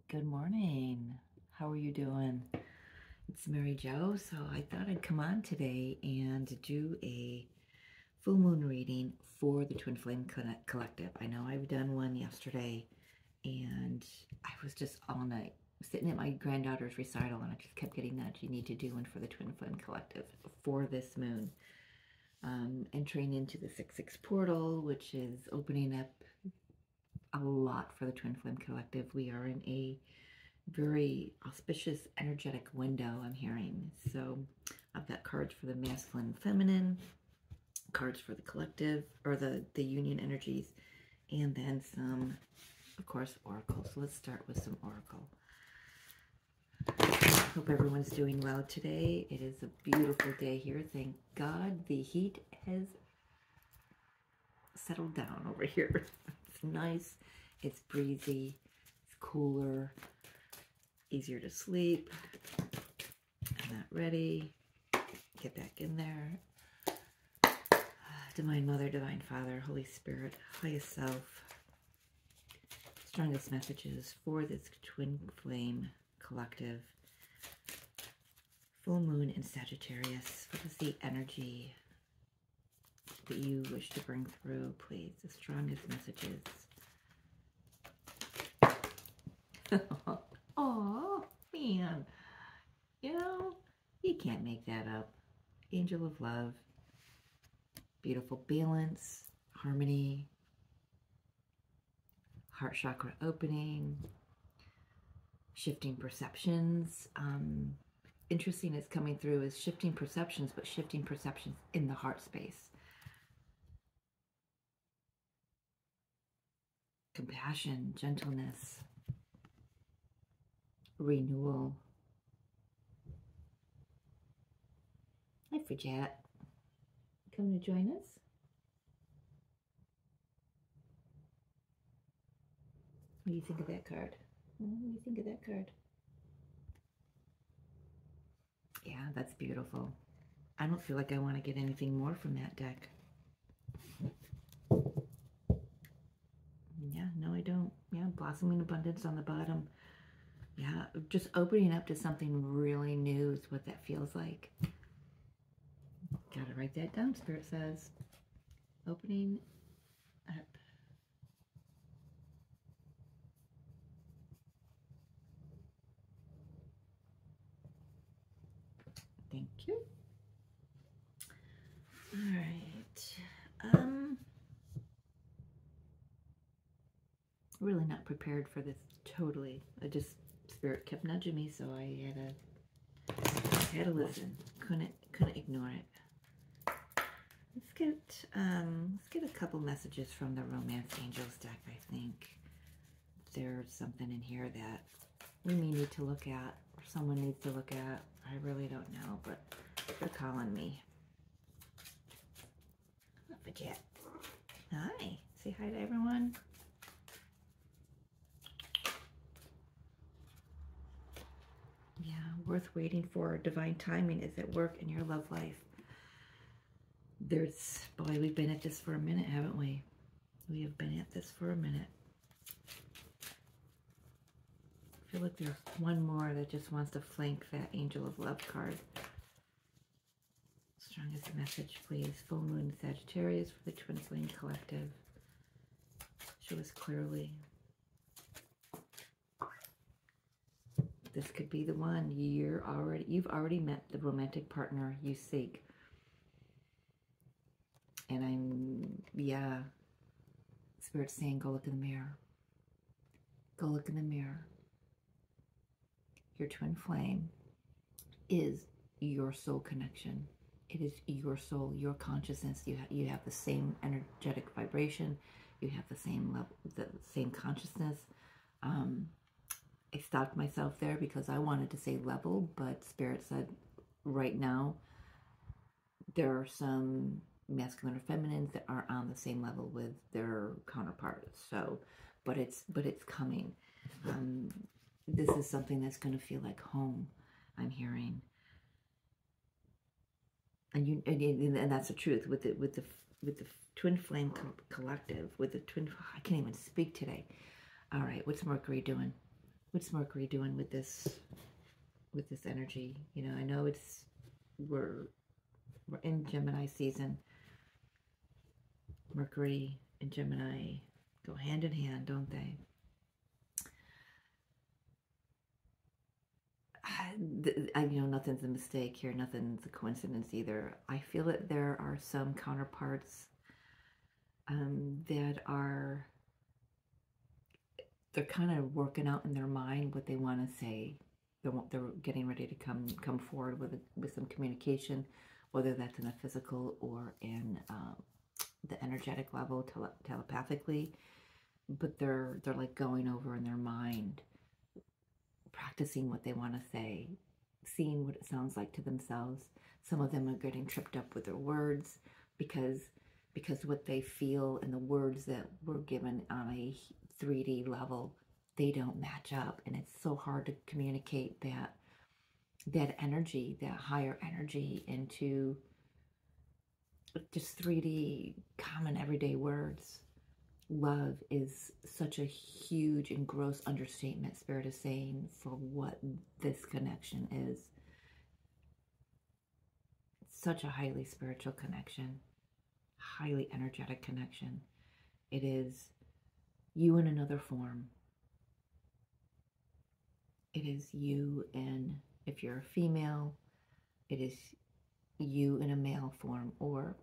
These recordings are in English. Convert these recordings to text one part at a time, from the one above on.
Good morning. How are you doing? It's Mary Jo. So I thought I'd come on today and do a full moon reading for the Twin Flame Collective. I know I've done one yesterday and I was just all night sitting at my granddaughter's recital and I just kept getting that you need to do one for the Twin Flame Collective for this moon. Entering into the 6/6 portal, which is opening up a lot for the Twin Flame Collective. We are in a very auspicious energetic window, I'm hearing. So I've got cards for the masculine and feminine, cards for the collective, or the union energies, and then some, of course, oracle. So let's start with some oracle. Hope everyone's doing well today. It is a beautiful day here. Thank God the heat has settled down over here. It's nice, it's breezy, it's cooler, easier to sleep. I'm not ready. Get back in there. Divine Mother, Divine Father, Holy Spirit, highest self. Strongest messages for this Twin Flame Collective. Full moon in Sagittarius. What is the energy that you wish to bring through, please? The strongest messages. Oh, man. You know, you can't make that up. Angel of love. Beautiful balance, harmony, heart chakra opening, shifting perceptions. Interesting is coming through is shifting perceptions, but shifting perceptions in the heart space. Compassion, gentleness, renewal. Hi, Fajat. Come to join us. What do you think of that card? What do you think of that card? Yeah, that's beautiful. I don't feel like I want to get anything more from that deck. Yeah, no, I don't. Yeah, blossoming abundance on the bottom. Yeah, just opening up to something really new is what that feels like. Gotta write that down, Spirit says. Opening up. Thank you. All right. Really not prepared for this totally. Spirit kept nudging me, so I had to listen. Couldn't ignore it. Let's get a couple messages from the Romance Angels deck. I think there's something in here that we may need to look at, or someone needs to look at. I really don't know, but they're calling me. Don't forget. Hi. Say hi to everyone. Yeah, worth waiting for. Divine timing is at work in your love life. Boy, we've been at this for a minute, haven't we? We have been at this for a minute. I feel like there's one more that just wants to flank that Angel of Love card. Strongest message, please. Full moon Sagittarius for the Twin Flame Collective. Show us clearly. This could be the one. You've already met the romantic partner you seek. And Spirit's saying, go look in the mirror. Go look in the mirror. Your twin flame is your soul connection. It is your soul, your consciousness. You have the same energetic vibration. You have the same level, the same consciousness. I stopped myself there because I wanted to say level, but Spirit said right now there are some masculine or feminines that are on the same level with their counterparts. So, but it's coming. This is something that's going to feel like home, I'm hearing. And that's the truth with the Twin Flame Collective, with the twin. I can't even speak today. All right, what's Mercury doing? What's Mercury doing with this energy? You know, I know we're in Gemini season. Mercury and Gemini go hand in hand, don't they? You know, nothing's a mistake here. Nothing's a coincidence either. I feel that there are some counterparts that they're kind of working out in their mind what they want to say. They're getting ready to come forward with some communication, whether that's in a physical or in the energetic level, telepathically. But they're like going over in their mind, practicing what they want to say, seeing what it sounds like to themselves. Some of them are getting tripped up with their words because what they feel and the words that were given on a 3D level, they don't match up, and it's so hard to communicate that energy, that higher energy, into just 3D common everyday words. Love is such a huge and gross understatement, Spirit is saying, for what this connection is. It's such a highly spiritual connection, highly energetic connection. It is you in another form. It is you in, if you're a female, it is you in a male form, or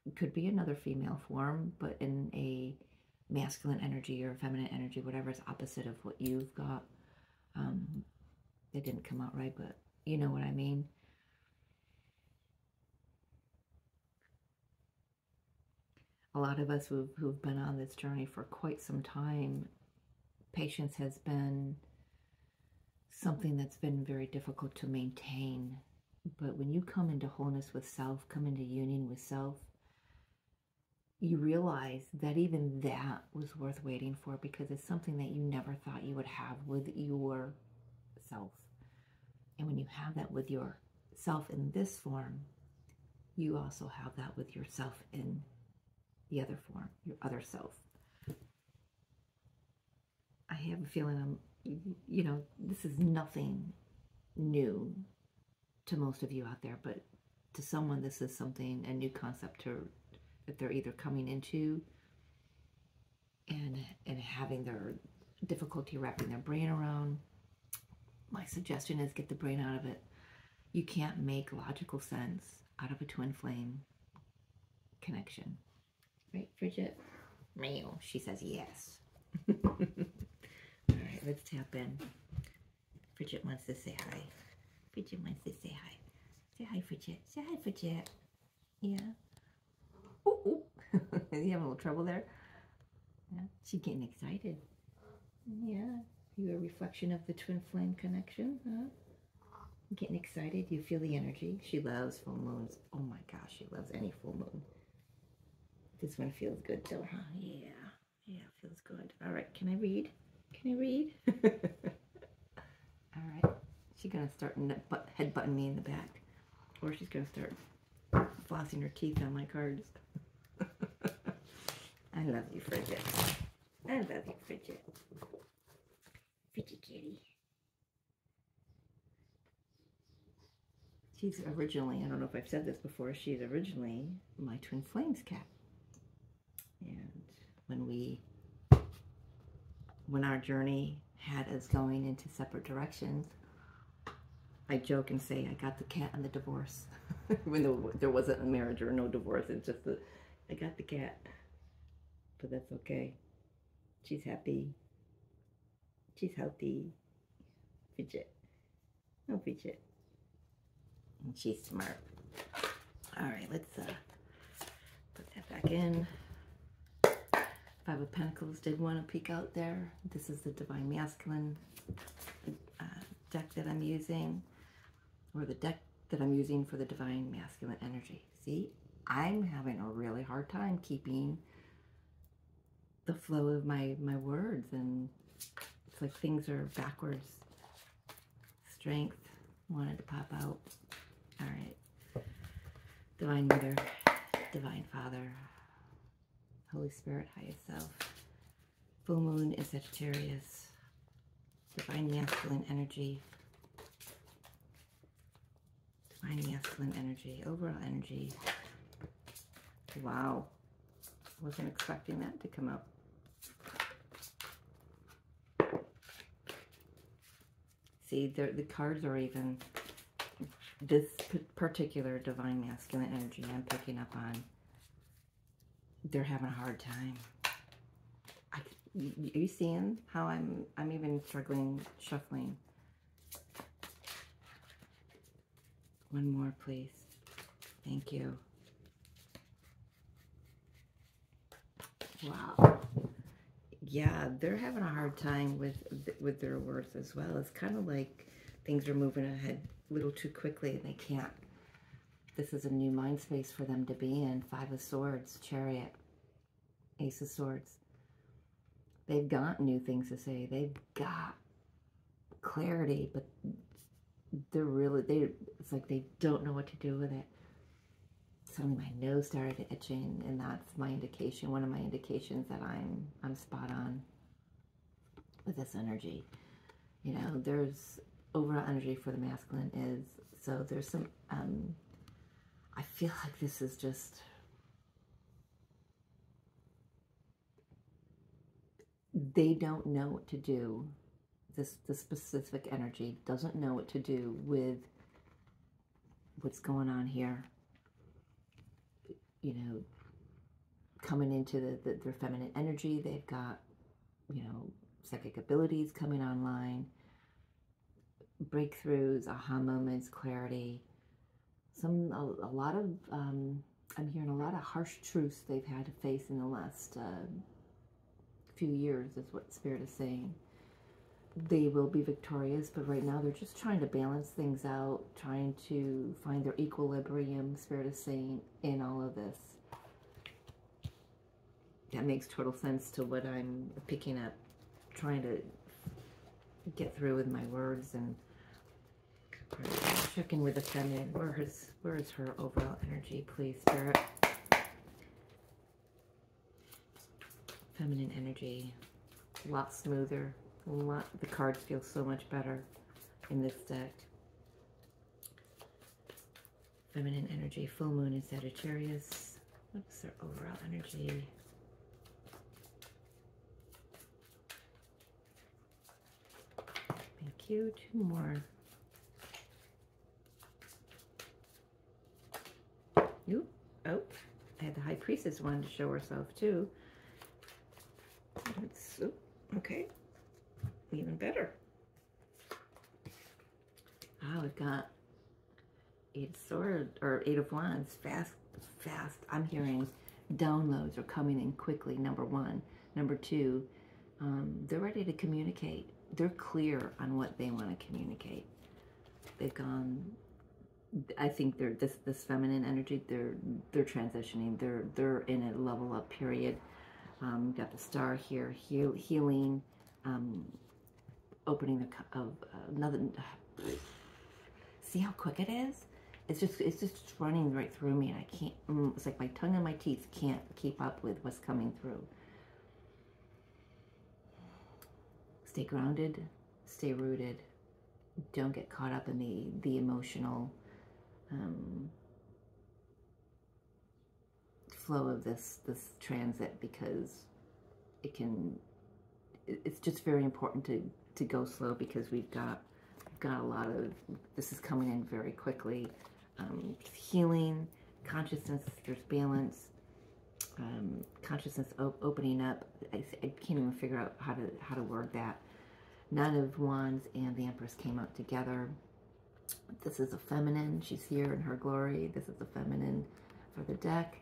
it could be another female form, but in a masculine energy or feminine energy, whatever is opposite of what you've got. It didn't come out right, but you know what I mean. A lot of us who've been on this journey for quite some time, patience has been something that's been very difficult to maintain. But when you come into wholeness with self, come into union with self, you realize that even that was worth waiting for, because it's something that you never thought you would have with yourself. And when you have that with yourself in this form, you also have that with yourself in the other form, your other self. I have a feeling you know, this is nothing new to most of you out there, but to someone this is something, a new concept that they're either coming into and having their difficulty wrapping their brain around. My suggestion is get the brain out of it. You can't make logical sense out of a twin flame connection. Right, Bridget? Meow. She says yes. All right, let's tap in. Bridget wants to say hi. Bridget wants to say hi. Say hi, Bridget. Say hi, Bridget. Yeah. Ooh, ooh. Is he having a little trouble there? Yeah. She's getting excited. Yeah. You a reflection of the twin flame connection, huh? Getting excited. You feel the energy. She loves full moons. Oh my gosh, she loves any full moon. This one feels good though, huh? Yeah. Yeah, feels good. All right, can I read? Can I read? All right. She's going to start headbutting me in the back. Or she's going to start flossing her teeth on my cards. I love you, Bridget. I love you, Bridget. Bridget kitty. She's originally, I don't know if I've said this before, she's originally my twin flames cat. And when our journey had us going into separate directions, I joke and say I got the cat in the divorce. When there wasn't a marriage or no divorce, it's just I got the cat. But that's okay. She's happy. She's healthy. Fidget. Oh, Fidget. And she's smart. All right, let's put that back in. Five of Pentacles did want to peek out there. This is the Divine Masculine deck that I'm using, or the deck that I'm using for the Divine Masculine energy. See, I'm having a really hard time keeping the flow of my words, and it's like things are backwards. Strength wanted to pop out. All right. Divine Mother, Divine Father, Holy Spirit, highest self. Full moon is Sagittarius. Divine masculine energy. Divine masculine energy. Overall energy. Wow. Wasn't expecting that to come up. See, the cards are even, this particular divine masculine energy I'm picking up on, they're having a hard time. Are you seeing how I'm even struggling, shuffling? One more, please. Thank you. Wow. Yeah, they're having a hard time with their words as well. It's kind of like things are moving ahead a little too quickly and they can't. This is a new mind space for them to be in. Five of Swords, Chariot, Ace of Swords. They've got new things to say. They've got clarity, but it's like they don't know what to do with it. Suddenly my nose started itching, and that's my indication, one of my indications that I'm spot on with this energy. You know, there's overall energy for the masculine is, so there's some, I feel like this is just, they don't know what to do. This specific energy doesn't know what to do with what's going on here. You know, coming into their feminine energy, they've got, you know, psychic abilities coming online, breakthroughs, aha moments, clarity. A lot of, I'm hearing a lot of harsh truths they've had to face in the last few years is what Spirit is saying. They will be victorious, but right now they're just trying to balance things out, trying to find their equilibrium, Spirit is saying, in all of this. That makes total sense to what I'm picking up, trying to get through with my words. And check in with the feminine. Where is her overall energy, please, Spirit? Feminine energy, a lot smoother. The cards feel so much better in this deck. Feminine energy, full moon in Sagittarius. What's their overall energy? Thank you. Two more. Ooh, oh, I had the High Priestess wanted to show herself too. Okay. Even better. Oh, we've got Eight of Swords, or Eight of Wands. Fast. I'm hearing downloads are coming in quickly, number one. Number two, they're ready to communicate. They're clear on what they want to communicate. They've gone, I think they're, this feminine energy, they're transitioning. They're in a level up period. Got the Star here, healing, opening of another. See how quick it is? It's just running right through me, and I can't. It's like my tongue and my teeth can't keep up with what's coming through. Stay grounded, stay rooted. Don't get caught up in the emotional flow of this transit, because it's just very important to go slow, because we've got a lot of, this is coming in very quickly. Healing, consciousness, there's balance, consciousness opening up. I can't even figure out how to word that. Nine of Wands and the Empress came out together. This is a feminine. She's here in her glory. This is a feminine for the deck.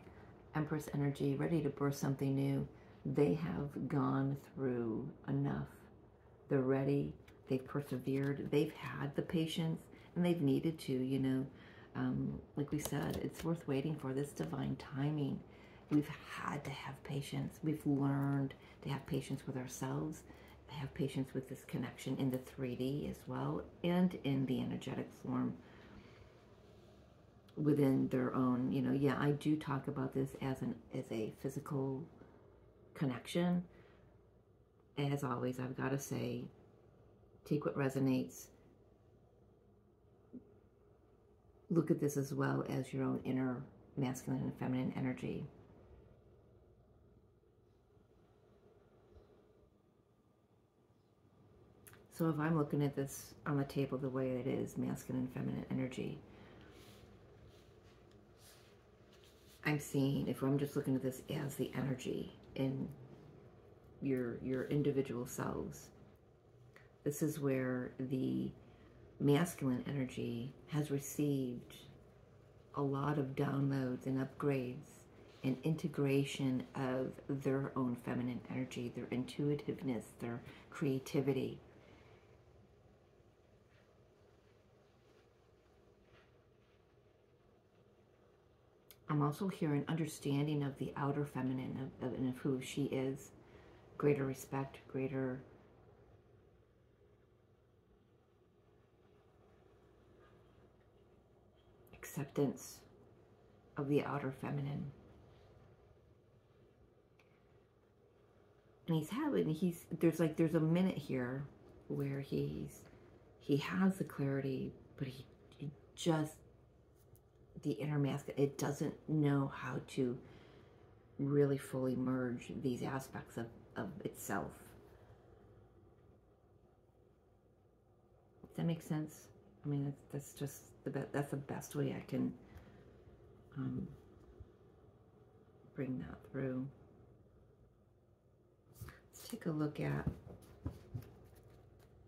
Empress energy, ready to birth something new. They have gone through enough. They're ready. They've persevered. They've had the patience, and they've needed to, you know. Like we said, it's worth waiting for this divine timing. We've had to have patience. We've learned to have patience with ourselves, have patience with this connection in the 3D as well, and in the energetic form within their own, you know. Yeah, I do talk about this as a physical connection. As always, I've got to say, Take what resonates. Look at this as well as your own inner masculine and feminine energy. So if I'm looking at this on the table the way it is, masculine and feminine energy, I'm seeing, if I'm just looking at this as the energy in your individual selves, this is where the masculine energy has received a lot of downloads and upgrades and integration of their own feminine energy, their intuitiveness, their creativity. I'm also hearing understanding of the outer feminine, of who she is, greater respect, greater acceptance of the outer feminine. And there's a minute here where he has the clarity, but he just, the inner masculine, it doesn't know how to really fully merge these aspects of itself. Does that make sense? I mean, that's just that's the best way I can bring that through. Let's take a look at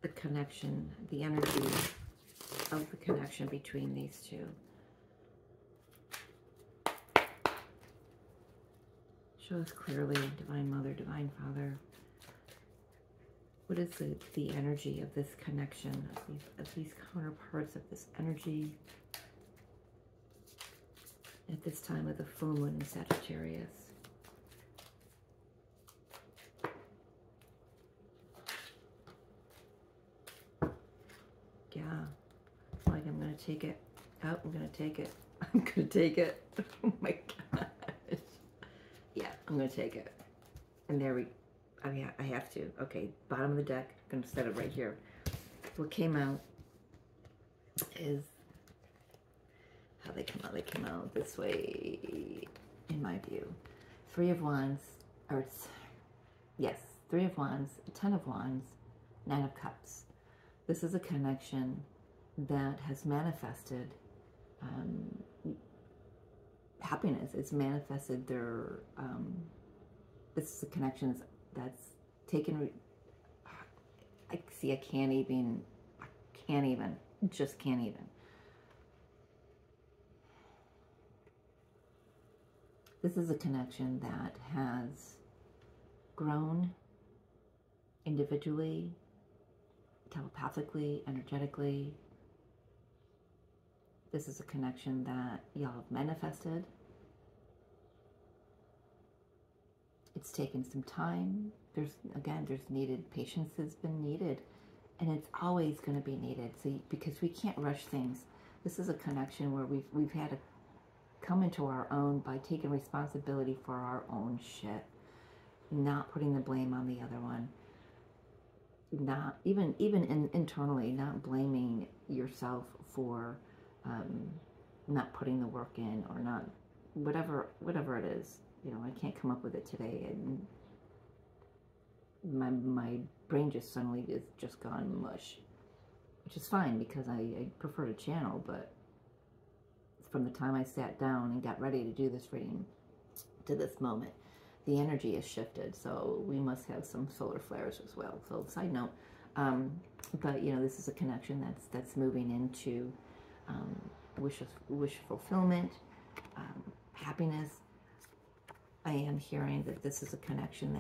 the connection, the energy of the connection between these two. Show us clearly, Divine Mother, Divine Father. What is the energy of this connection, of these counterparts, of this energy at this time of the full moon in Sagittarius? Yeah, like I'm going to take it. Oh, I'm going to take it. I'm going to take it. Oh my gosh. Yeah, I'm going to take it. And there we go. I have to. Okay, bottom of the deck. I'm going to set it right here. What came out is how they come out. They come out this way, in my view. 3 of Wands, or yes, 3 of Wands, 10 of Wands, 9 of Cups. This is a connection that has manifested happiness. It's manifested their, this is a connection that's taken, I see, just can't even. This is a connection that has grown individually, telepathically, energetically. This is a connection that y'all have manifested. It's taken some time. There's needed, patience has been needed, and it's always going to be needed. So, because we can't rush things. This is a connection where we've had to come into our own by taking responsibility for our own shit, not putting the blame on the other one, not even internally, not blaming yourself for not putting the work in, or not whatever it is. You know, I can't come up with it today, and my brain just suddenly is just gone mush, which is fine because I prefer to channel. But from the time I sat down and got ready to do this reading to this moment, the energy has shifted. So we must have some solar flares as well. So side note, but you know, this is a connection that's moving into wish fulfillment, happiness. I am hearing that this is a connection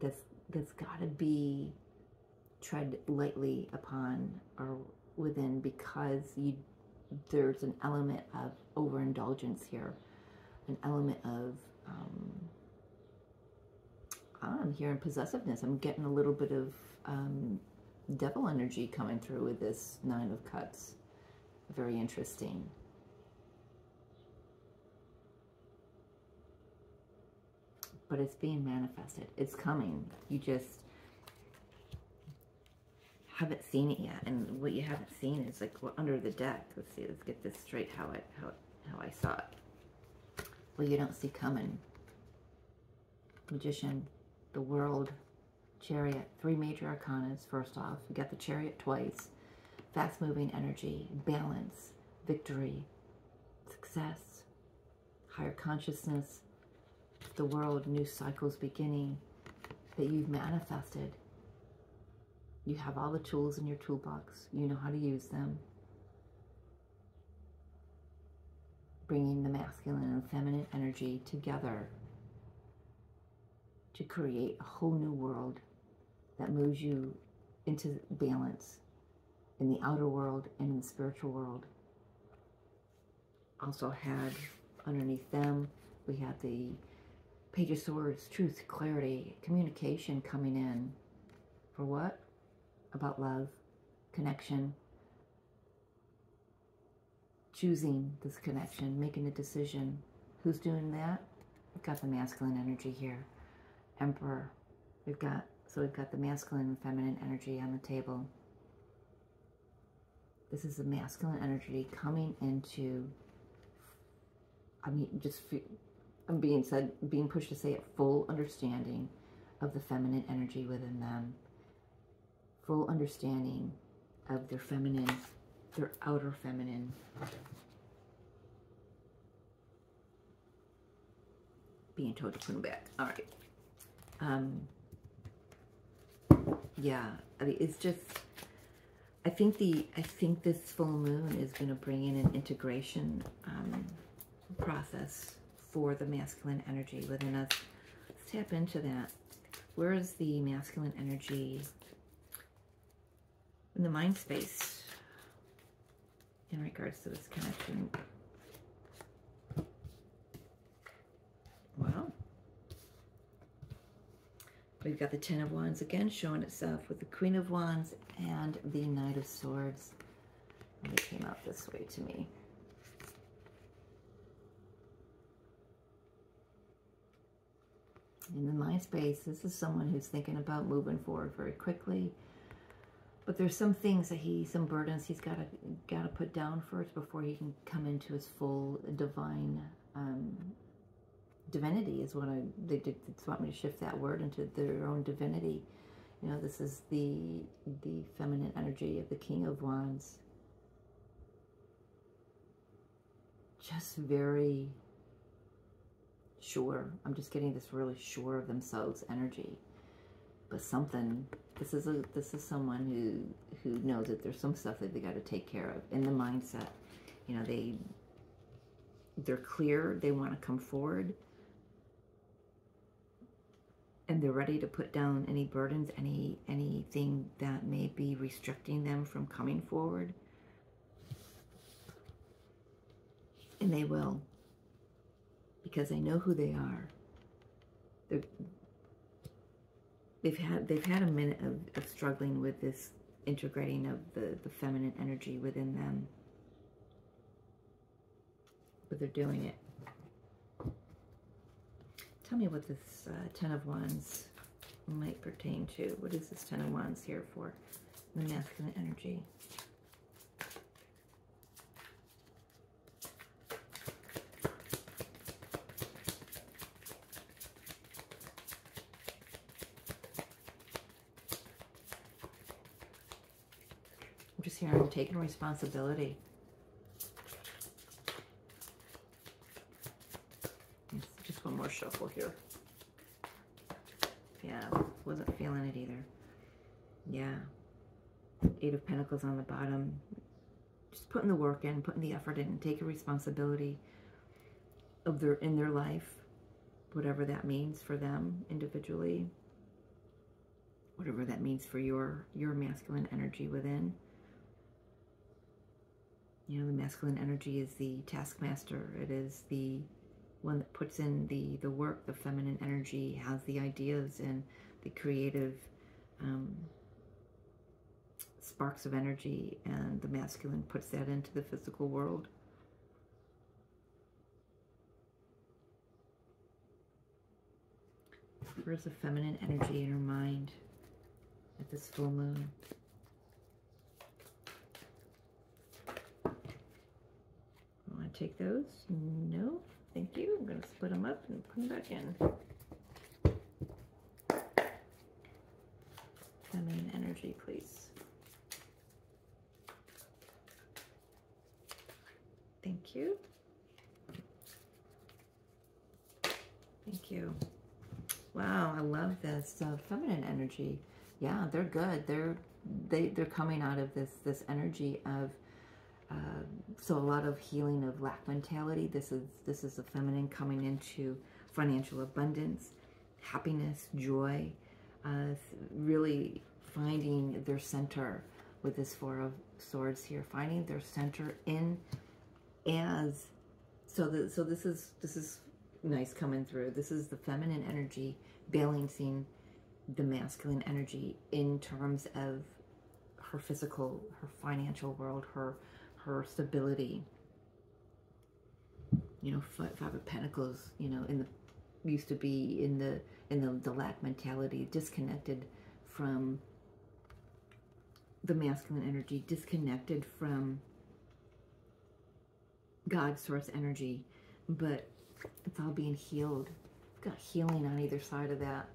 that's got to be tread lightly upon or within, because there's an element of overindulgence here, an element of I'm hearing possessiveness. I'm getting a little bit of devil energy coming through with this 9 of Cups. Very interesting. But it's being manifested. It's coming. You just haven't seen it yet, and what you haven't seen is like under the deck. Let's see, let's get this straight how I saw it. Well, you don't see coming. Magician, the World, Chariot, 3 major arcanas. First off, you got the Chariot twice, fast-moving energy, balance, victory, success, higher consciousness, the world, new cycles beginning that you've manifested. You have all the tools in your toolbox. You know how to use them. Bringing the masculine and feminine energy together to create a whole new world that moves you into balance in the outer world and in the spiritual world. Also had underneath them, we had the Page of Swords, truth, clarity, communication coming in. For what? About love, connection, choosing this connection, making a decision. Who's doing that? We've got the masculine energy here. Emperor. We've got the masculine and feminine energy on the table. This is the masculine energy coming into, I'm being pushed to say it, full understanding of the feminine energy within them. Full understanding of their feminine, their outer feminine. Being told to put them back. All right. Yeah, I mean, it's just, I think this full moon is going to bring in an integration process for the masculine energy within us. Let's tap into that. Where is the masculine energy in the mind space in regards to this connection? Well, we've got the Ten of Wands again showing itself with the Queen of Wands and the Knight of Swords. And they came out this way to me. In the mind space, this is someone who's thinking about moving forward very quickly. But there's some things that some burdens he's got to put down first before he can come into his full divine divinity. Is what they just want me to shift that word into their own divinity. You know, this is the feminine energy of the King of Wands. Just very sure. I'm just getting this really sure of themselves energy. But something. This is someone who knows that there's some stuff that they got to take care of in the mindset. You know, they're clear. They want to come forward. And they're ready to put down any burdens, anything that may be restricting them from coming forward. And they will. Because they know who they are. They've had a minute of struggling with this integrating of the feminine energy within them. But they're doing it. Tell me what this Ten of Wands might pertain to. What is this Ten of Wands here for? The masculine energy. I'm just hearing taking responsibility. Just one more shuffle here. Yeah, wasn't feeling it either. Yeah. 8 of Pentacles on the bottom. Just putting the work in, putting the effort in, and taking responsibility of in their life, whatever that means for them individually, whatever that means for your masculine energy within. You know, the masculine energy is the taskmaster. It is the one that puts in the work. The feminine energy has the ideas and the creative sparks of energy, and the masculine puts that into the physical world. Where's the feminine energy in her mind at this full moon? take those? No, thank you. I'm going to split them up and put them back in. Feminine energy, please. Thank you. Thank you. Wow, I love this. Feminine energy. Yeah, they're good. They're coming out of this energy of so a lot of healing of lack mentality. This is the feminine coming into financial abundance, happiness, joy, really finding their center with this Four of Swords here, finding their center in as so this is nice coming through. This is the feminine energy balancing the masculine energy in terms of her physical, her financial world, her stability. You know, Five of Pentacles, you know, used to be in the lack mentality, disconnected from the masculine energy, disconnected from God's source energy, but it's all being healed. We've got healing on either side of that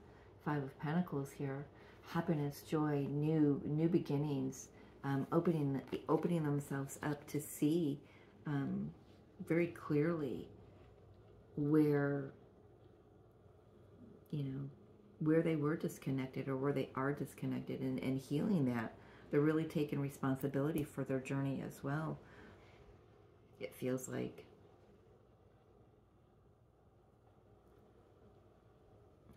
Five of Pentacles here. Happiness, joy, new beginnings, opening themselves up to see very clearly where, you know, where they were disconnected or where they are disconnected, and healing that. They're really taking responsibility for their journey as well, it feels like.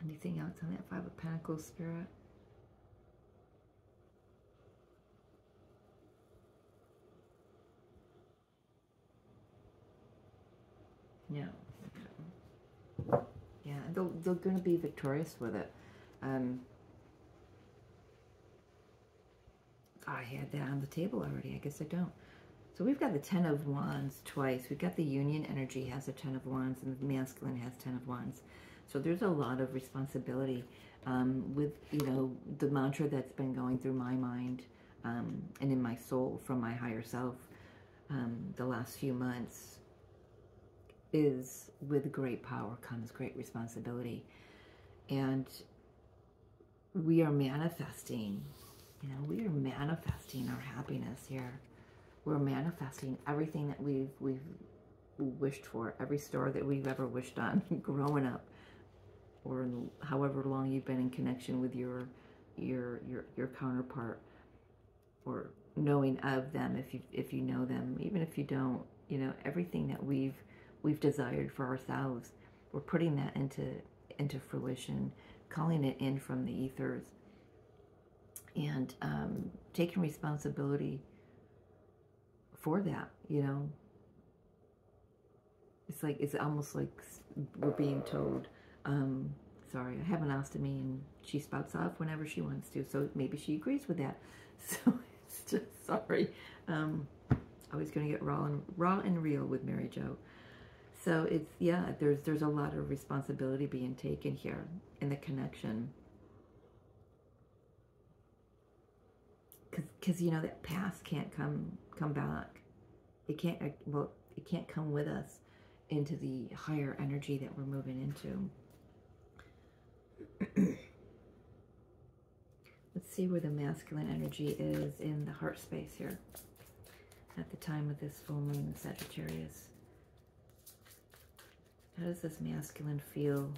Anything else on that Five of Pentacles, Spirit? No. Yeah, they're going to be victorious with it. I had that on the table already. I guess I don't. So we've got the Ten of Wands twice. We've got the Union energy has a Ten of Wands, and the masculine has Ten of Wands. So there's a lot of responsibility with, you know, the mantra that's been going through my mind and in my soul from my higher self the last few months is, with great power comes great responsibility. And we are manifesting, you know, we are manifesting our happiness here. We're manifesting everything that we've wished for, every star that we've ever wished on growing up, or however long you've been in connection with your counterpart, or knowing of them if you know them, even if you don't, you know, everything that we've desired for ourselves, we're putting that into fruition, calling it in from the ethers, and taking responsibility for that. You know, it's almost like we're being told, sorry, I have an ostomy and she spouts off whenever she wants to, so maybe she agrees with that. So it's just, sorry, always going to get raw and real with Mary Jo. So it's, yeah, there's a lot of responsibility being taken here in the connection, because you know that past can't come back. It can't, well, it can't come with us into the higher energy that we're moving into. Let's see where the masculine energy is in the heart space here at the time of this full moon in Sagittarius. How does this masculine feel?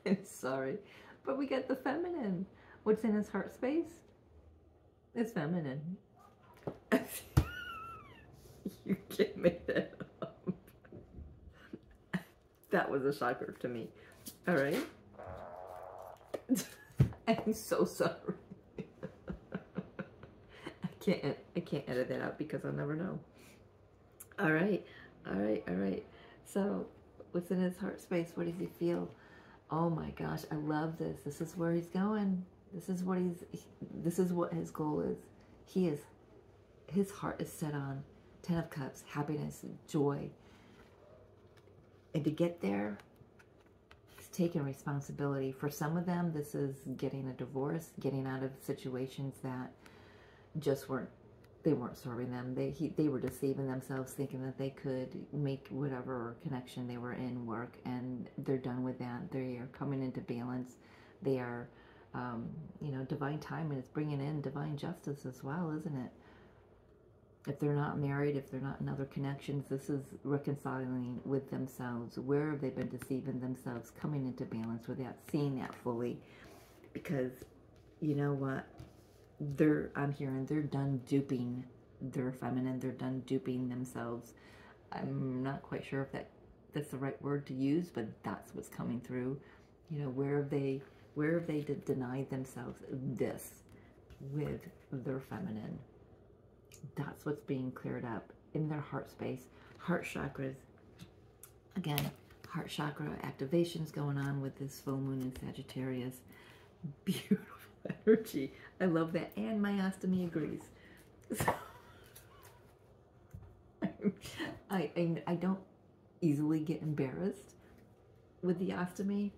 I'm sorry, but we get the feminine. What's in his heart space? It's feminine. You can't make that up. That was a shocker to me. All right. I'm so sorry. I can't edit that out because I'll never know. All right. So what's in his heart space? What does he feel? Oh my gosh, I love this. This is where he's going. This is what his goal is. His heart is set on Ten of Cups, happiness, joy. And to get there, it's taking responsibility. For some of them, this is getting a divorce, getting out of situations that just weren't serving them. They were deceiving themselves, thinking that they could make whatever connection they were in work, and they're done with that. They are coming into balance. They are, you know, divine timing is bringing in divine justice as well, isn't it? If they're not married, if they're not in other connections, this is reconciling with themselves. Where have they been deceiving themselves? Coming into balance with that, seeing that fully. Because, you know what? I'm hearing they're done duping their feminine. They're done duping themselves. I'm not quite sure if that's the right word to use, but that's what's coming through. You know, where have they denied themselves this with their feminine? That's what's being cleared up in their heart space. Heart chakras. Again, heart chakra activations going on with this full moon in Sagittarius. Beautiful energy. I love that. And my ostomy agrees. So, I don't easily get embarrassed with the ostomy,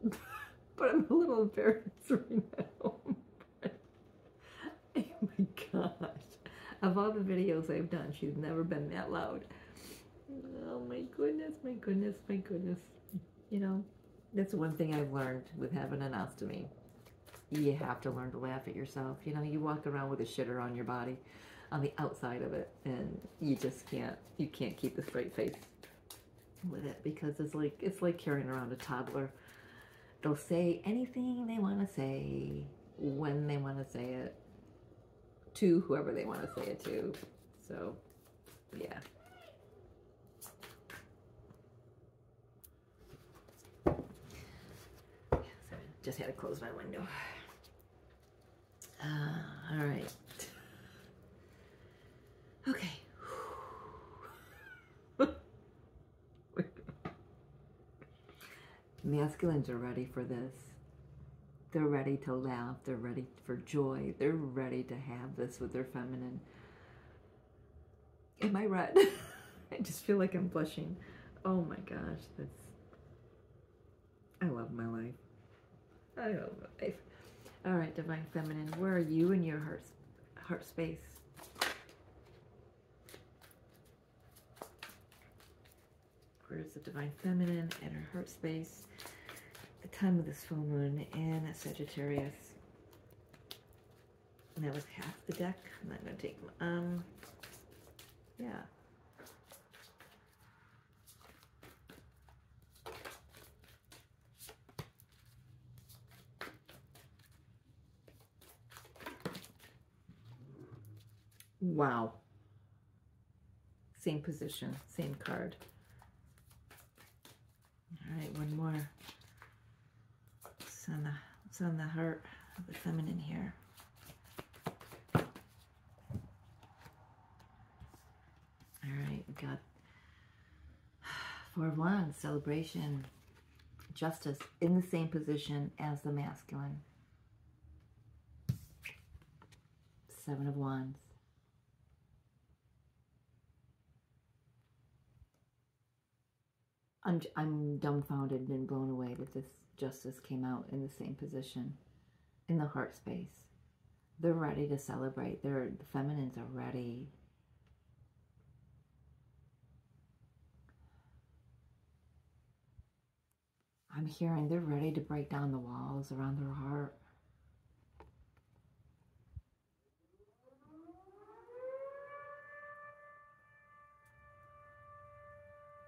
but I'm a little embarrassed right now. Oh my gosh. Of all the videos I've done, she's never been that loud. Oh my goodness, my goodness, my goodness. You know, that's one thing I've learned with having an ostomy. You have to learn to laugh at yourself. You know, you walk around with a shitter on your body, on the outside of it, and you just can't keep a straight face with it, because it's like carrying around a toddler. They'll say anything they want to say, when they want to say it, to whoever they want to say it to. So, yeah. Just had to close my window. All right. Okay. Masculines are ready for this. They're ready to laugh. They're ready for joy. They're ready to have this with their feminine. Am I red? I just feel like I'm blushing. Oh my gosh. I love my life. I love my life. All right, Divine Feminine, where are you in your heart space? Where's the Divine Feminine in her heart space? The time of this full moon in Sagittarius. And that was half the deck. I'm not going to take them. Yeah. Wow. Same position, same card. All right, one more. It's on the heart of the feminine here. All right, we got Four of Wands, celebration, justice, in the same position as the masculine. Seven of Wands. I'm dumbfounded and blown away that this justice came out in the same position in the heart space. They're ready to celebrate. The feminines are ready. I'm hearing they're ready to break down the walls around their heart.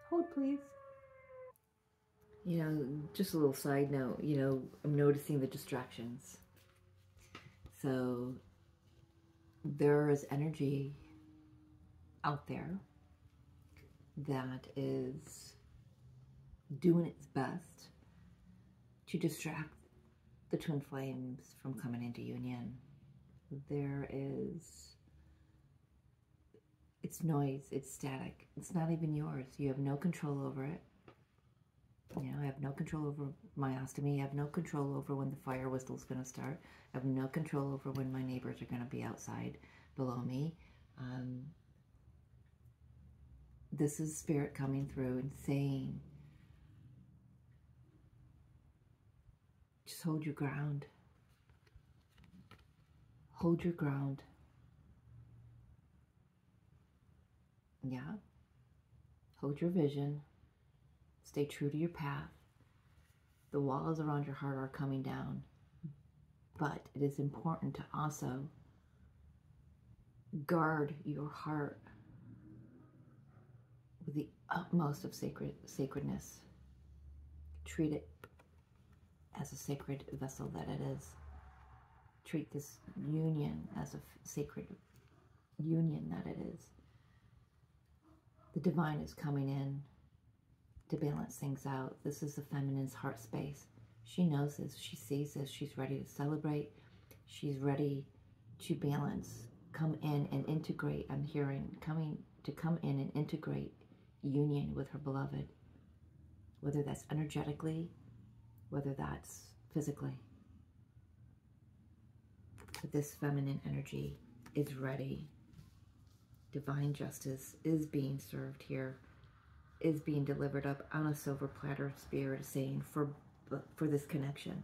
Hold, please. You know, just a little side note, you know, I'm noticing the distractions. So there is energy out there that is doing its best to distract the twin flames from coming into union. It's noise, it's static. It's not even yours. You have no control over it. You know, I have no control over my ostomy. I have no control over when the fire whistle's going to start. I have no control over when my neighbors are going to be outside below me. this is Spirit coming through and saying, just hold your ground. Hold your ground. Yeah. Hold your vision. Stay true to your path. The walls around your heart are coming down. But it is important to also guard your heart with the utmost of sacredness. Treat it as a sacred vessel that it is. Treat this union as a sacred union that it is. The divine is coming in to balance things out. This is the feminine's heart space. She knows this. She sees this. She's ready to celebrate. She's ready to balance, come in and integrate. I'm hearing come in and integrate union with her beloved, whether that's energetically, whether that's physically. But this feminine energy is ready. Divine justice is being served here, is being delivered up on a silver platter. Spirit is saying for this connection.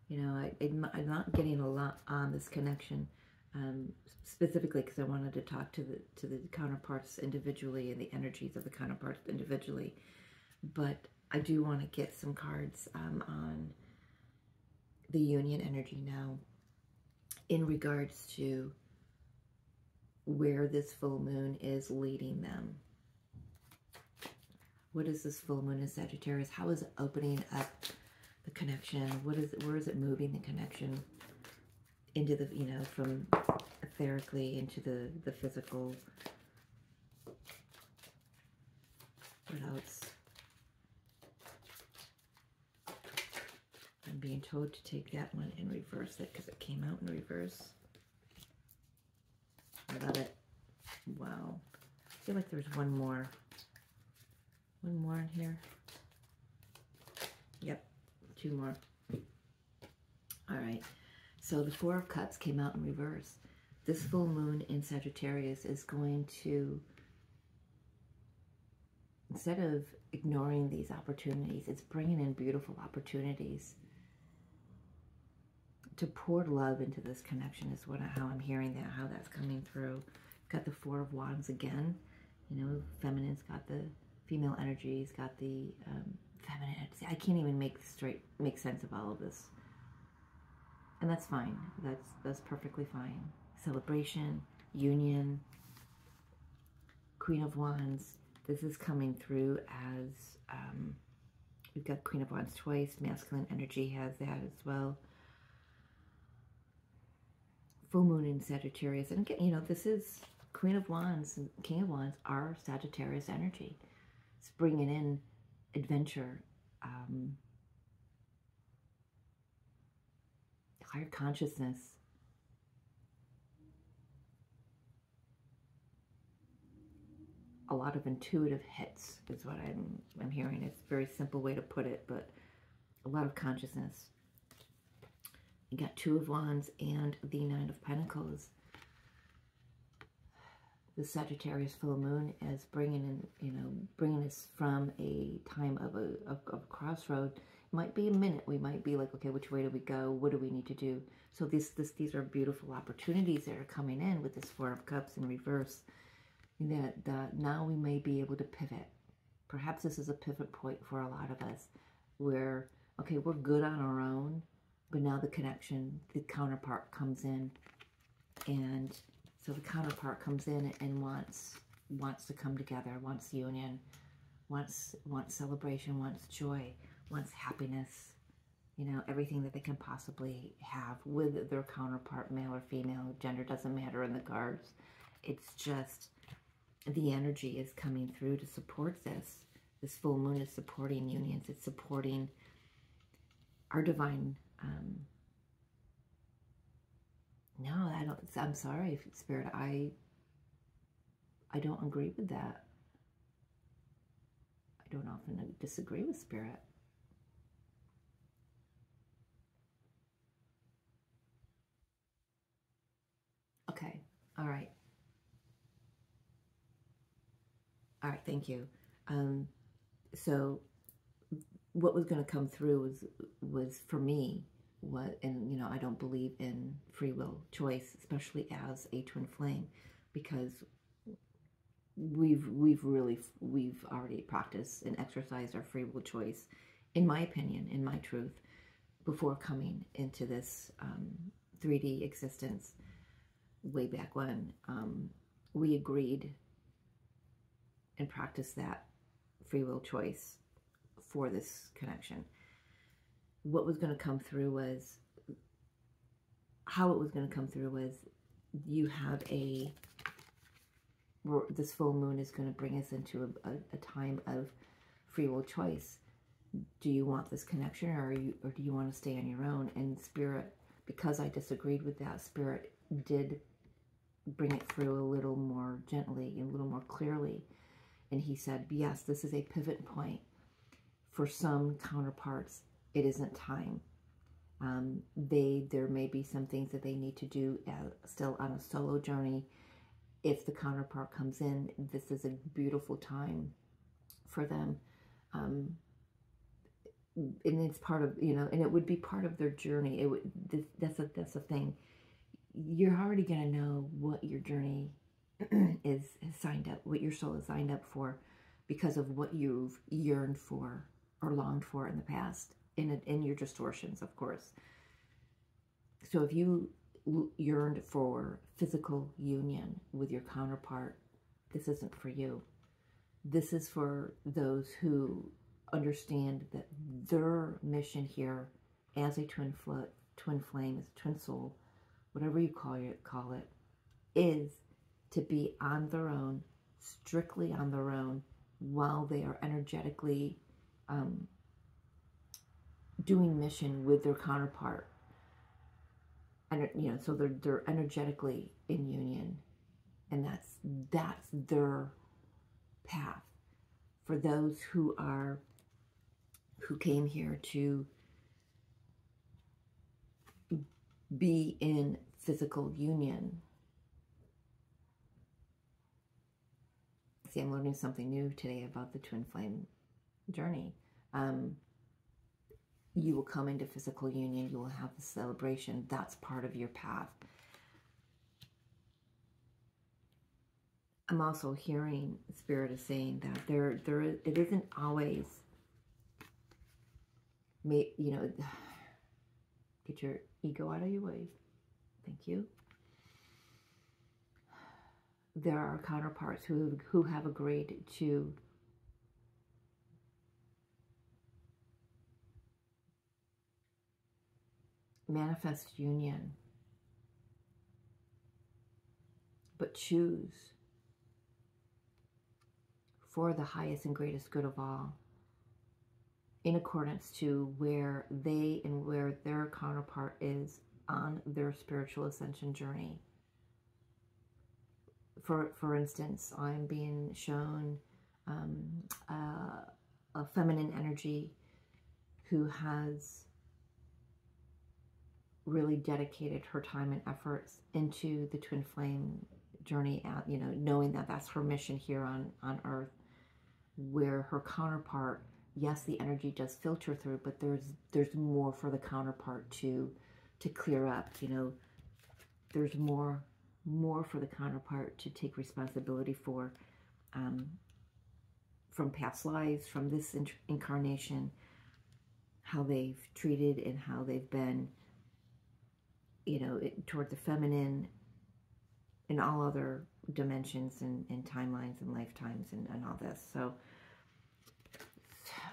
You know, I'm not getting a lot on this connection, specifically because I wanted to talk to the counterparts individually and the energies of the counterparts individually. But I do want to get some cards on the union energy now in regards to where this full moon is leading them. What is this full moon in Sagittarius? How is it opening up the connection? Where is it moving the connection into the, you know, from etherically into the physical? What else? I'm being told to take that one and reverse it because it came out in reverse. I love it. Wow. I feel like there's one more. One more in here. Yep. Two more. All right. So the Four of Cups came out in reverse. This full moon in Sagittarius is going to, instead of ignoring these opportunities, it's bringing in beautiful opportunities to pour love into this connection is how I'm hearing that, how that's coming through. Got the Four of Wands again. You know, feminine's got the female energies, got the feminine. I can't even make sense of all of this. And that's fine. That's perfectly fine. Celebration, union, Queen of Wands. This is coming through as, we've got Queen of Wands twice. Masculine energy has that as well. Full moon in Sagittarius. And again, you know, this is Queen of Wands and King of Wands are Sagittarius energy. It's bringing in adventure, higher consciousness, a lot of intuitive hits is what I'm hearing. It's a very simple way to put it, but a lot of consciousness. You got Two of Wands and the Nine of Pentacles. The Sagittarius full moon is bringing in, you know, bringing us from a time of a crossroad. It might be a minute. We might be like, okay, which way do we go? What do we need to do? So these are beautiful opportunities that are coming in with this Four of Cups in reverse. That now we may be able to pivot. Perhaps this is a pivot point for a lot of us where, okay, we're good on our own, but now the connection, the counterpart comes in, and so the counterpart comes in and wants to come together, wants union, wants celebration, wants joy, wants happiness, you know, everything that they can possibly have with their counterpart, male or female. Gender doesn't matter in the cards. It's just the energy is coming through to support this. This full moon is supporting unions. It's supporting our divine. No, I'm sorry, Spirit. I don't agree with that. I don't often disagree with Spirit. Okay. All right. All right, thank you. So what was going to come through was for me, and you know, I don't believe in free will choice, especially as a twin flame, because we've already practiced and exercised our free will choice, in my opinion, in my truth, before coming into this 3D existence way back when. We agreed and practiced that free will choice for this connection. What was going to come through was, how it was going to come through was, you have this full moon is going to bring us into a time of free will choice. Do you want this connection, or do you want to stay on your own? And Spirit, because I disagreed with that, Spirit did bring it through a little more gently, a little more clearly. And he said, yes, this is a pivot point. For some counterparts, it isn't time. There may be some things that they need to do still on a solo journey. If the counterpart comes in, this is a beautiful time for them. And it's part of, you know, and it would be part of their journey. That's a thing. You're already going to know what your journey is signed up, what your soul is signed up for, because of what you've yearned for or longed for in the past, in your distortions, of course. So if you yearned for physical union with your counterpart, this isn't for you. This is for those who understand that their mission here as a twin flame, as a twin soul, whatever you call it, is to be on their own, strictly on their own, while they are energetically doing mission with their counterpart. And you know, so they're energetically in union, and that's their path. For those who came here to be in physical union. See, I'm learning something new today about the twin flame journey. You will come into physical union. You will have the celebration. That's part of your path. I'm also hearing Spirit is saying that it isn't always, you know, get your ego out of your way. Thank you. There are counterparts who have agreed to manifest union, but choose for the highest and greatest good of all, in accordance to where they and where their counterpart is on their spiritual ascension journey. For instance, I'm being shown a feminine energy who has really dedicated her time and efforts into the twin flame journey, you know, knowing that that's her mission here on Earth, where her counterpart, yes, the energy does filter through, but there's more for the counterpart to clear up. You know, there's more for the counterpart to take responsibility for, from past lives, from this incarnation, how they've treated and how they've been, you know, toward the feminine, in all other dimensions and timelines and lifetimes and all this. So,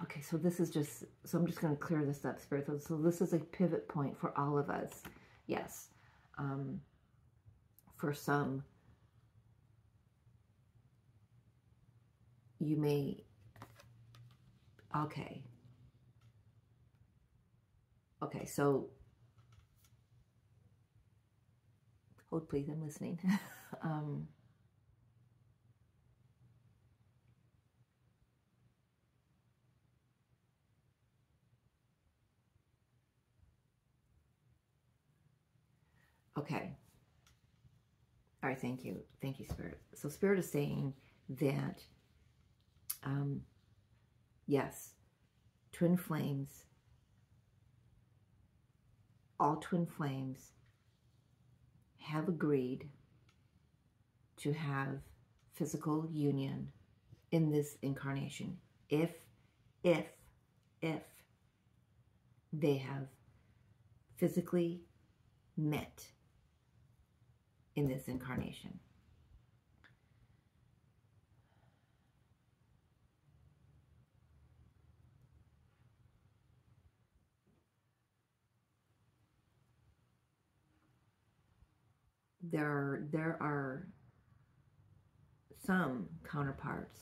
okay, so this is just, so I'm just going to clear this up, Spirit. So this is a pivot point for all of us. Yes. For some, you may, okay, so, hold please, I'm listening. Okay. All right, thank you. Thank you, Spirit. So Spirit is saying that Yes, twin flames, all twin flames have agreed to have physical union in this incarnation. If they have physically met in this incarnation. There are some counterparts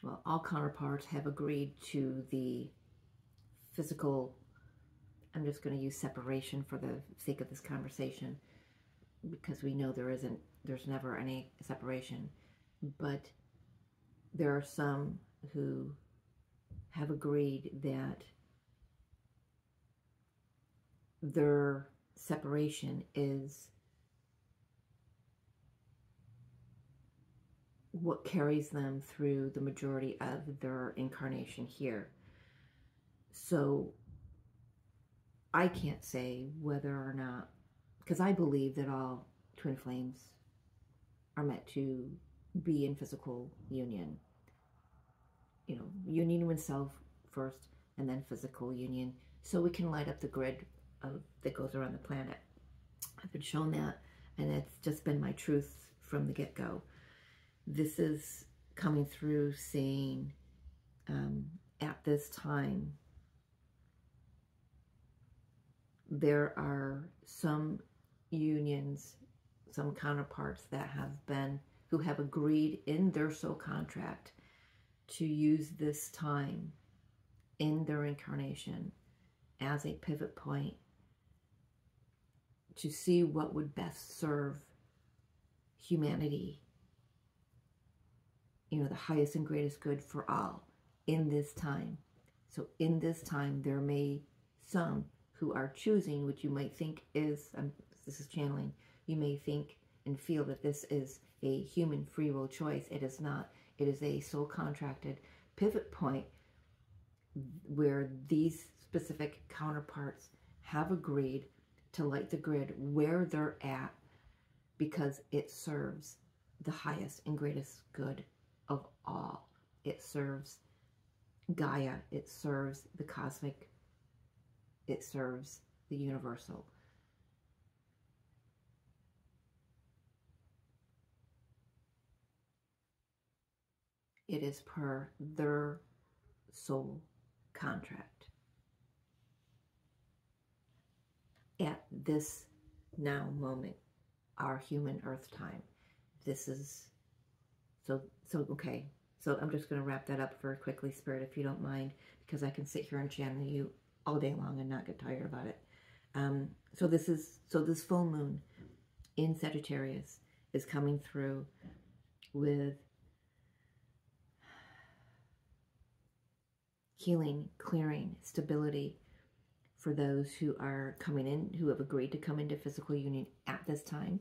well, all counterparts have agreed to the physical, I'm just going to use separation for the sake of this conversation, because we know there's never any separation, but there are some who have agreed that their separation is what carries them through the majority of their incarnation here. So I can't say whether or not, because I believe that all twin flames are meant to be in physical union. You know, union with self first, and then physical union, so we can light up the grid that goes around the planet. I've been shown that, and it's just been my truth from the get-go. This is coming through saying, at this time, there are some unions, some counterparts that have been, who have agreed in their soul contract to use this time in their incarnation as a pivot point to see what would best serve humanity, you know, the highest and greatest good for all in this time. So in this time, there may some who are choosing, which you might think is, this is channeling, you may think and feel that this is a human free will choice. It is not. It is a soul contracted pivot point where these specific counterparts have agreed to light the grid where they're at, because it serves the highest and greatest good of all. It serves Gaia, it serves the cosmic, it serves the universal. It is per their soul contract. At this now moment, our human earth time. This is, so okay. So I'm just going to wrap that up very quickly, Spirit, if you don't mind, because I can sit here and channel you all day long and not get tired about it. So this full moon in Sagittarius is coming through with healing, clearing, stability for those who are coming in, who have agreed to come into physical union at this time.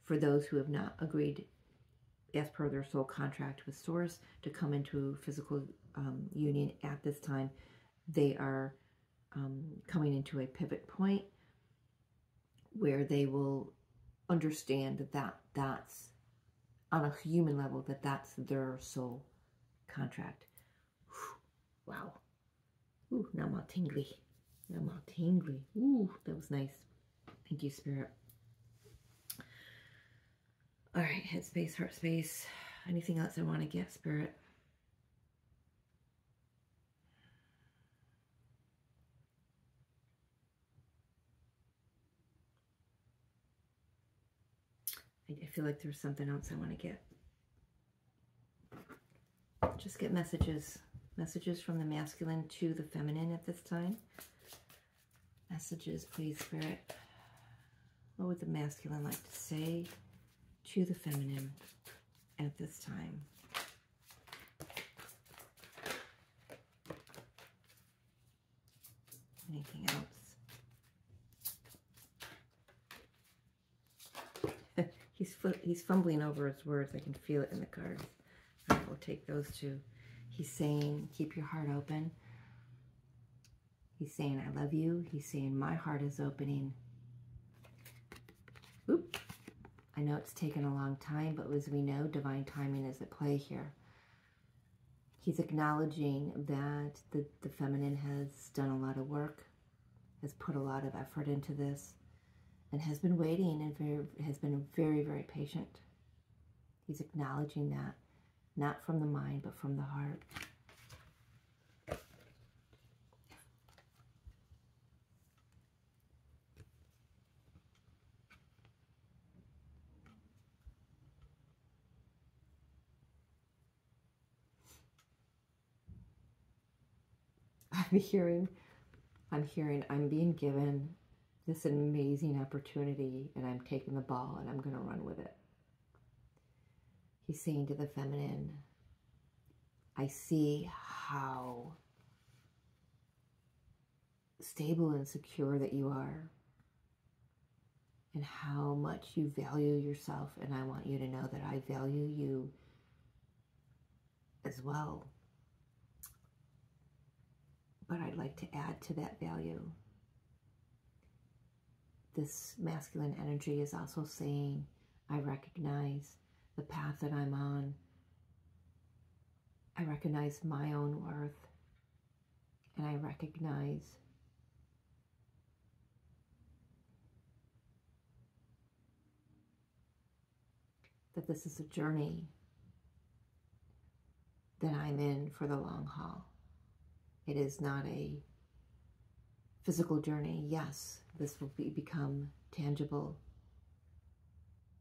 For those who have not agreed, as per their soul contract with Source, to come into physical union at this time, they are coming into a pivot point where they will understand that that's, on a human level, that that's their soul contract. Whew. Wow. Ooh, now I'm all tingly. Now I'm all tingly. Ooh, that was nice. Thank you, Spirit. All right, head space, heart space. Anything else I want to get, Spirit? I feel like there's something else I want to get. Just get messages. Messages from the masculine to the feminine at this time. Messages, please, Spirit. What would the masculine like to say to the feminine at this time? Anything else? He's he's fumbling over his words. I can feel it in the cards. All right, we'll take those two. He's saying, keep your heart open. He's saying, I love you. He's saying, my heart is opening. Oop. I know it's taken a long time, but as we know, divine timing is at play here. He's acknowledging that the feminine has done a lot of work, has put a lot of effort into this, and has been waiting and has been very, very patient. He's acknowledging that, not from the mind, but from the heart. I'm being given this amazing opportunity, and I'm taking the ball and I'm going to run with it. He's saying to the feminine, I see how stable and secure that you are and how much you value yourself, and I want you to know that I value you as well. But I'd like to add to that value. This masculine energy is also saying, I recognize the path that I'm on. I recognize my own worth. And I recognize that this is a journey that I'm in for the long haul. It is not a physical journey. Yes, this will become tangible,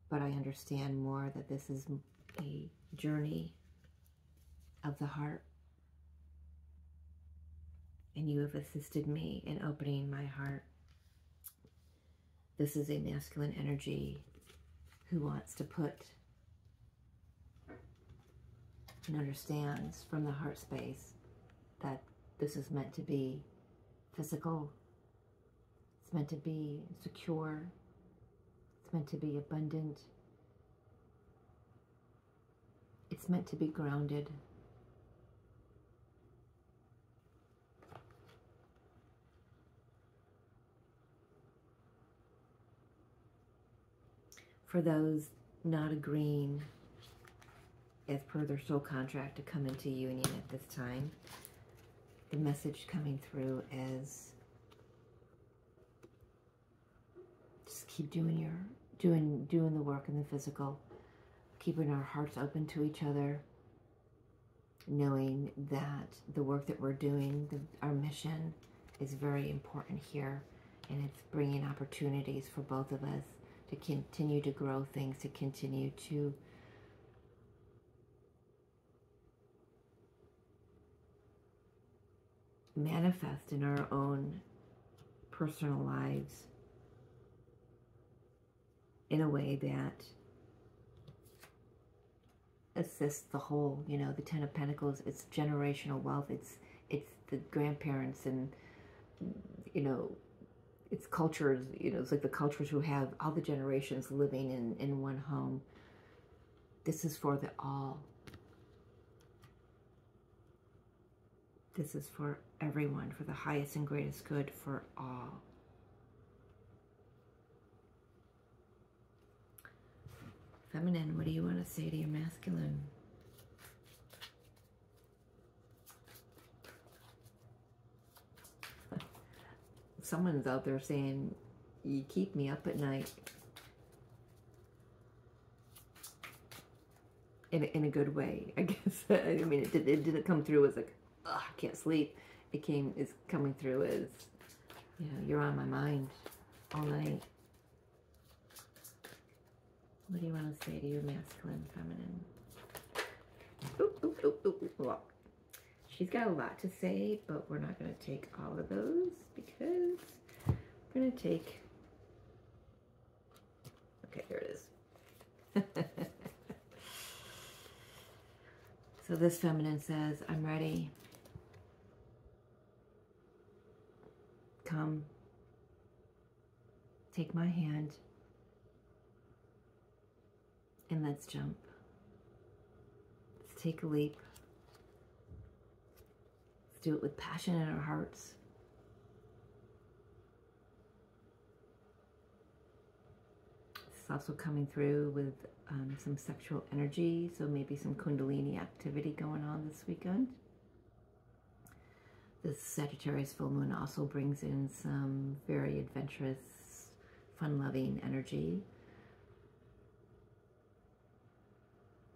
but I understand more that this is a journey of the heart, and you have assisted me in opening my heart. This is a masculine energy who wants to put and understands from the heart space that this is meant to be physical. It's meant to be secure. It's meant to be abundant. It's meant to be grounded. For those not agreeing as per their soul contract to come into union at this time, the message coming through is just keep doing the work in the physical, keeping our hearts open to each other, knowing that the work that we're doing, our mission is very important here, and it's bringing opportunities for both of us to continue to grow things, to continue to manifest in our own personal lives in a way that assists the whole. You know, the Ten of Pentacles, it's generational wealth, it's the grandparents, and you know, it's cultures, you know, it's like the cultures who have all the generations living in one home. This is for the all. This is for everyone, for the highest and greatest good for all. Feminine, what do you want to say to your masculine? Someone's out there saying, you keep me up at night. In a good way, I guess. I mean, it didn't come through as like, oh, I can't sleep. It's coming through as, you know, you're on my mind all night. What do you want to say to your masculine, feminine? Oop, oop, oop, oop, oop. Well, she's got a lot to say, but we're not going to take all of those because we're going to take... Okay, here it is. So this feminine says, I'm ready. Come. Take my hand. And let's jump. Let's take a leap. Let's do it with passion in our hearts. This is also coming through with some sexual energy, so maybe some Kundalini activity going on this weekend. This Sagittarius full moon also brings in some very adventurous, fun-loving energy.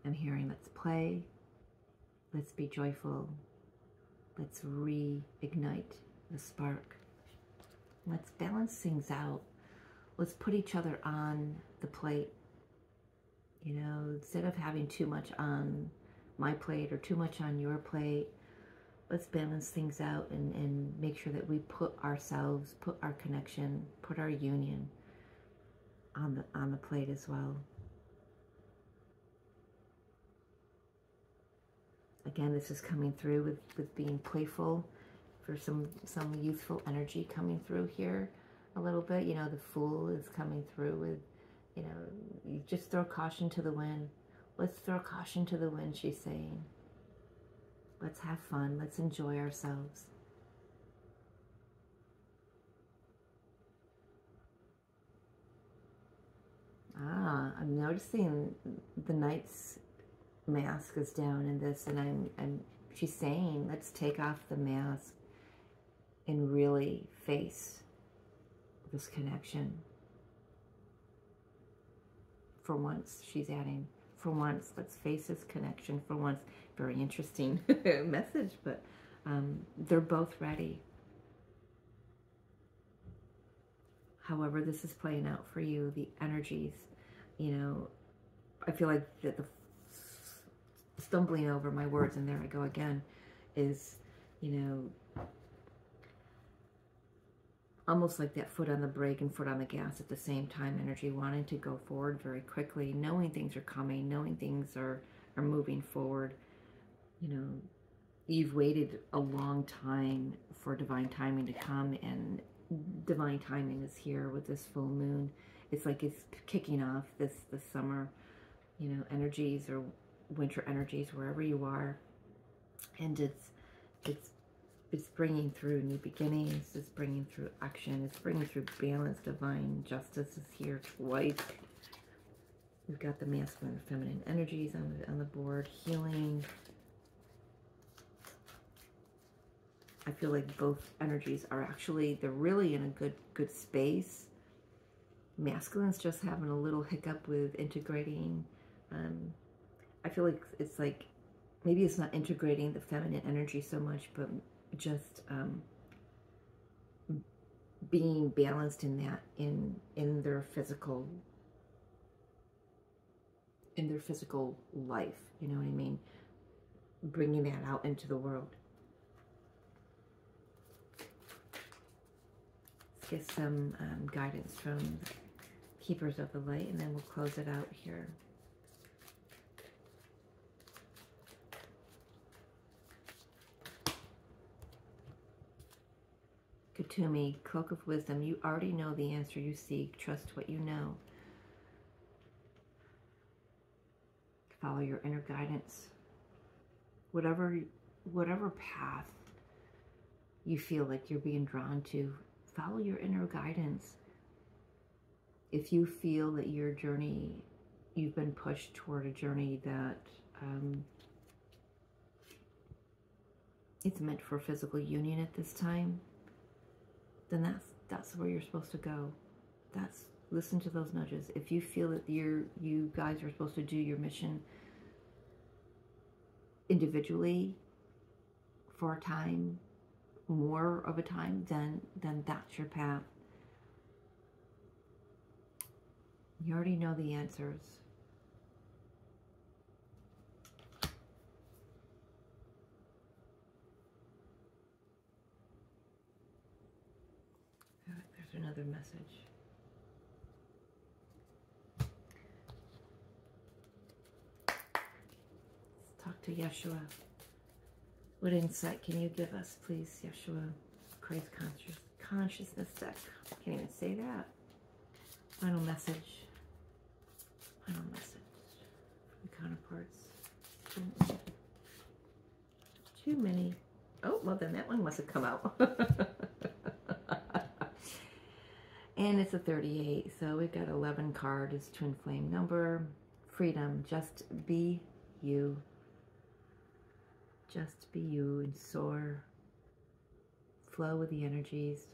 I'm hearing let's play, let's be joyful, let's reignite the spark. Let's balance things out. Let's put each other on the plate. You know, instead of having too much on my plate or too much on your plate, let's balance things out and make sure that we put ourselves, put our connection, put our union on the plate as well. Again, this is coming through with being playful, for some youthful energy coming through here a little bit. You know, the Fool is coming through with, you know, you just throw caution to the wind. Let's throw caution to the wind, she's saying. Let's have fun. Let's enjoy ourselves. I'm noticing the Knight's mask is down in this, and she's saying, let's take off the mask and really face this connection. For once, she's adding, for once, let's face this connection for once. Very interesting message, but they're both ready. However this is playing out for you, the energies, you know, I feel like the stumbling over my words, and there I go again, is, you know, almost like that foot on the brake and foot on the gas at the same time energy, wanting to go forward very quickly, knowing things are coming, knowing things are moving forward. You know, you've waited a long time for divine timing to come, and divine timing is here with this full moon. It's like it's kicking off this summer, you know, energies, or winter energies, wherever you are, and it's bringing through new beginnings. It's bringing through action. It's bringing through balance. Divine justice is here twice. We've got the masculine and feminine energies on the board. Healing. I feel like both energies are actually, they're really in a good space. Masculine's just having a little hiccup with integrating. I feel like it's like, maybe it's not integrating the feminine energy so much, but just being balanced in that, in their physical life, you know what I mean? Bringing that out into the world. Let's get some guidance from the Keepers of the Light, and then we'll close it out here. Katumi, Cloak of Wisdom, you already know the answer you seek. Trust what you know. Follow your inner guidance. Whatever path you feel like you're being drawn to, follow your inner guidance. If you feel that your journey, you've been pushed toward a journey that it's meant for physical union at this time, then that's where you're supposed to go. Listen to those nudges. If you feel that you guys are supposed to do your mission individually for a time, more of a time, then that's your path. You already know the answers. There's another message. Let's talk to Yeshua. What insight can you give us, please, Yeshua? Christ consciousness deck. I can't even say that. Final message. Final message. counterparts. Too many. Oh, well, then that one must have come out. And it's a 38, so we've got 11 card as twin flame number. Freedom, just be you. Just be you and soar. Flow with the energies.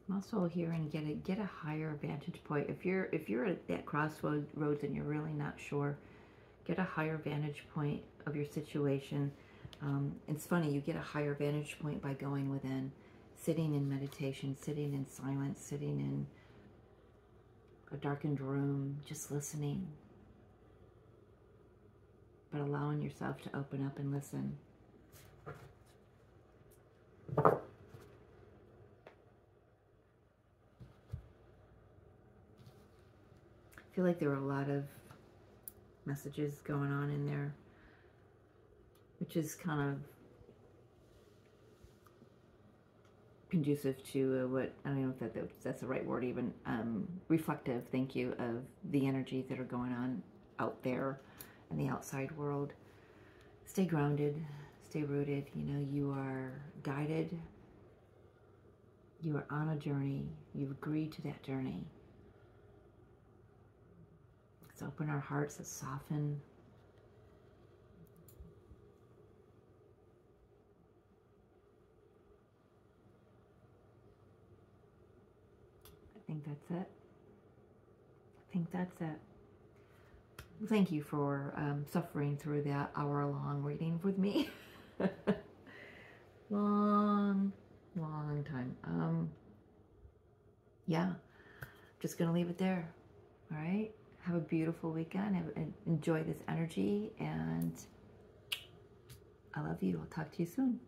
I'm also hearing get a higher vantage point. If you're at that crossroads and you're really not sure, get a higher vantage point of your situation. It's funny, you get a higher vantage point by going within, sitting in meditation, sitting in silence, sitting in a darkened room, just listening, but allowing yourself to open up and listen. I feel like there are a lot of messages going on in there, which is kind of conducive to what, I don't know if that's the right word even, reflective, thank you, of the energies that are going on out there in the outside world. Stay grounded, stay rooted. You know, you are guided, you are on a journey, you've agreed to that journey. Let's open our hearts, let's soften. I think that's it. I think that's it. Thank you for suffering through that hour-long reading with me. long time. Yeah, just gonna leave it there. All right. Have a beautiful weekend. Enjoy this energy, and I love you. I'll talk to you soon.